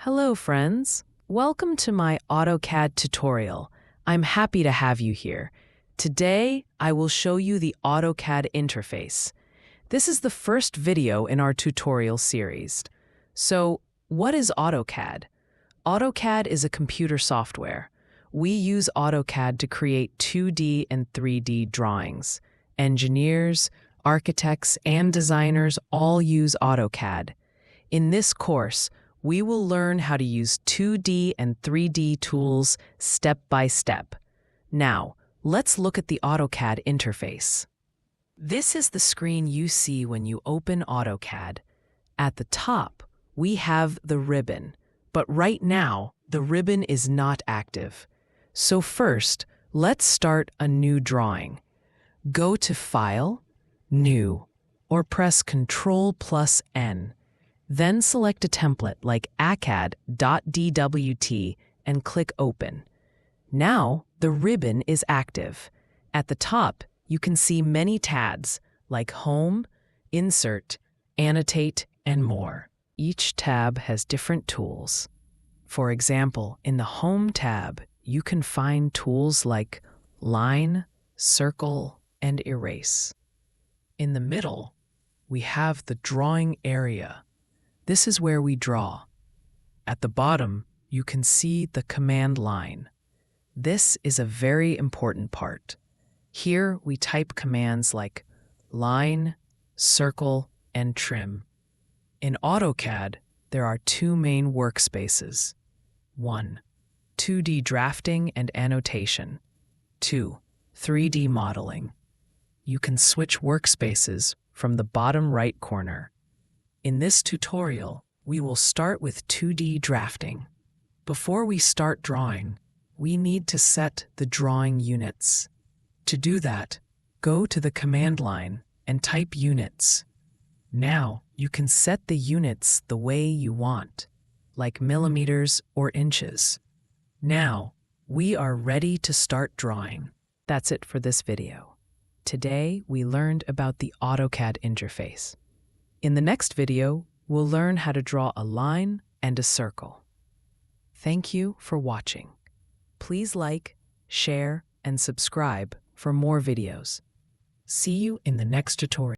Hello, friends. Welcome to my AutoCAD tutorial. I'm happy to have you here. Today, I will show you the AutoCAD interface. This is the first video in our tutorial series. So, what is AutoCAD? AutoCAD is a computer software. We use AutoCAD to create 2D and 3D drawings. Engineers, architects, and designers all use AutoCAD. In this course, we will learn how to use 2D and 3D tools step by step. Now, let's look at the AutoCAD interface. This is the screen you see when you open AutoCAD. At the top, we have the ribbon, but right now, the ribbon is not active. So first, let's start a new drawing. Go to File, New, or press Ctrl+N. Then select a template like AutoCAD.dwt and click Open. Now, the ribbon is active. At the top, you can see many tabs like Home, Insert, Annotate, and more. Each tab has different tools. For example, in the Home tab, you can find tools like Line, Circle, and Erase. In the middle, we have the Drawing area. This is where we draw. At the bottom, you can see the command line. This is a very important part. Here, we type commands like line, circle, and trim. In AutoCAD, there are two main workspaces. 1. 2D drafting and annotation. 2. 3D modeling. You can switch workspaces from the bottom right corner. In this tutorial, we will start with 2D drafting. Before we start drawing, we need to set the drawing units. To do that, go to the command line and type units. Now, you can set the units the way you want, like millimeters or inches. Now, we are ready to start drawing. That's it for this video. Today, we learned about the AutoCAD interface. In the next video, we'll learn how to draw a line and a circle. Thank you for watching. Please like, share, and subscribe for more videos. See you in the next tutorial.